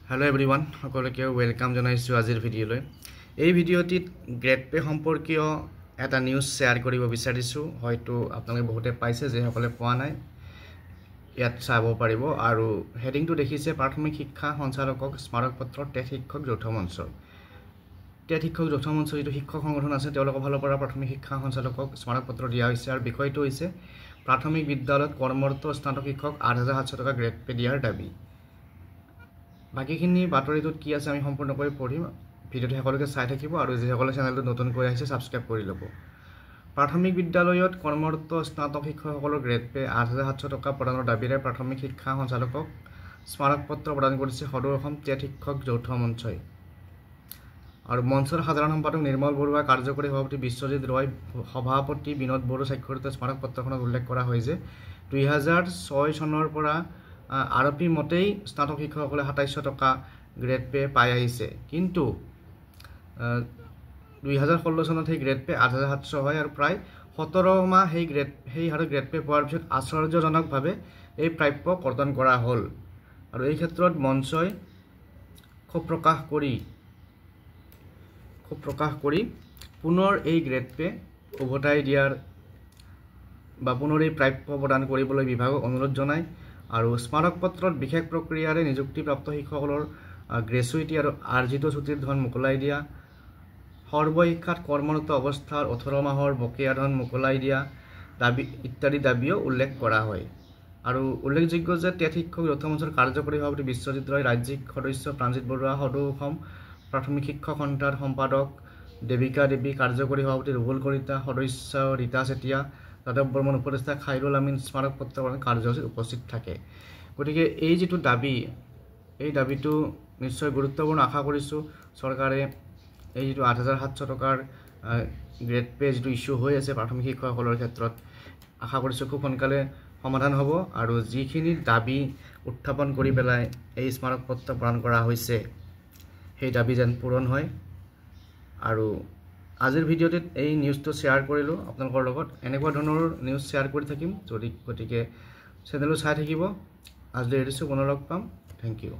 Hello everyone, সকলকে welcome জানাইছো আজিৰ ভিডিঅলৈ। এই ভিডিঅটিত গ্ৰেড পে সম্পৰ্কীয় এটা নিউজ শেয়াৰ কৰিব বিচাৰিছো। হয়তো আপোনালোকে বহুতে পাইছে যে সকলে পোৱা নাই। ইয়াত চাব পাৰিব আৰু হেডিংটো দেখিছে প্ৰাথমিক শিক্ষা সঞ্চালকক স্মাৰক পত্ৰ টেট শিক্ষক যৌথ মঞ্চ। টেট শিক্ষক যৌথ মঞ্চ যিটো শিক্ষক সংগঠন আছে তেওঁলোকৰ ফালৰ পৰা প্ৰাথমিক শিক্ষা সঞ্চালকক স্মাৰক পত্ৰ দিয়া হৈছে আৰু বিষয়টো হৈছে প্ৰাথমিক বিদ্যালয়ত কৰ্মৰত স্নাতক শিক্ষক ৮৭০০ টকা গ্ৰেড পে দিয়াৰ দাবী। বাকিখিনি বাতৰিটোত কি আছে আমি সম্পূৰ্ণকৈ পঢ়িম। ভিডিঅ'টো সকলোকে চাই থাকিব আৰু যিসকলে চেনেলটো নতুনকৈ আহিছে সাবস্ক্ৰাইব কৰি ল'ব। প্ৰাথমিক বিদ্যালয়ত কৰ্মৰত স্নাতক শিক্ষকসকলৰ গ্ৰেড পে ৮৭০০ টকা প্ৰদানৰ দাবীৰে প্ৰাথমিক শিক্ষা সঞ্চালকক স্মাৰক পত্ৰ প্ৰদান কৰিছে সদৌ অসম টেট শিক্ষক যৌথ মঞ্চই। আৰু মঞ্চৰ সাধাৰণ সম্পাদক নিৰ্মল বৰুৱা, কাৰ্যকৰী সভাপতি বিশ্বজিৎ ৰয়, সভাপতি বিনোদ বড়ো স্বাক্ষৰিত স্মাৰক পত্ৰখনত উল্লেখ কৰা হয় যে ২০০৬ চনৰ পৰা আৰপি মতেই স্নাতক শিক্ষকসকলে ২৭০০ টকা গ্ৰেড পে পাই আহিছে, কিন্তু ২০১৬ চনত সেই গ্ৰেড পে ৮৭০০ হয় আৰু প্ৰায় ১৭ মাহ সেই হাৰত গ্ৰেড পে পোৱাৰ পিছত আশ্চৰ্যজনকভাৱে এই প্ৰাপ্য কৰ্তন কৰা হ'ল। আৰু এই ক্ষেত্ৰত মঞ্চই ক্ষোভ প্ৰকাশ কৰি পুনৰ এই গ্ৰেড পে উভতাই দিয়াৰ বা পুনৰ এই প্ৰাপ্য প্ৰদান কৰিবলৈ বিভাগক অনুৰোধ জনায় আৰু স্মাৰক পত্ৰত বিশেষ প্ৰক্ৰিয়াৰে নিযুক্তিপ্ৰাপ্ত শিক্ষকসকলৰ গ্ৰেচুইটি আৰু আৰ্জিত ছুটিৰ ধন মোকলাই দিয়া, সৰ্বশিক্ষাত কৰ্মৰত অৱস্থাৰ ১৮ মাহৰ বকেয়া ধন মোকলাই দিয়া দাবী ইত্যাদি দাবীও উল্লেখ কৰা হয়। আৰু উল্লেখযোগ্য যে টেট শিক্ষক যৌথ মঞ্চৰ কাৰ্যকৰী সভাপতি বিশ্বজিৎ ৰয়, ৰাজ্যিক সদস্য প্ৰাণজিৎ বৰুৱা, সদৌ অসম প্ৰাথমিক শিক্ষক সন্থাৰ সম্পাদক দেৱিকা দেৱী, কাৰ্যকৰী সভাপতি ৰুবুল কলিতা, সদস্য ৰীতা চেতিয়া, যাদৱ বৰ্মন, উপদেষ্টা খাইৰুল আমিন স্মাৰক পত্ৰ কাৰ্যসূচীত উপস্থিত থাকে। গতিকে এই যিটো দাবী, এই দাবীটো নিশ্চয় গুৰুত্বপূৰ্ণ। আশা কৰিছোঁ চৰকাৰে এই যিটো ৮৭০০ টকাৰ গ্ৰেড পে যিটো ইছ্যু হৈ আছে প্ৰাথমিক শিক্ষকসকলৰ ক্ষেত্ৰত, আশা কৰিছোঁ খুব সোনকালে সমাধান হ'ব আৰু যিখিনি দাবী উত্থাপন কৰি পেলাই এই স্মাৰক পত্ৰ প্ৰদান কৰা হৈছে সেই দাবী যেন পূৰণ হয়। আৰু আজিৰ ভিডিঅ'টিত এই নিউজটো শ্বেয়াৰ কৰিলোঁ আপোনালোকৰ লগত। এনেকুৱা ধৰণৰ নিউজ শ্বেয়াৰ কৰি থাকিম গতিকে চেনেলটো চাই থাকিব। আজিলৈ এৰিছোঁ, পুনৰ লগ পাম। Thank U.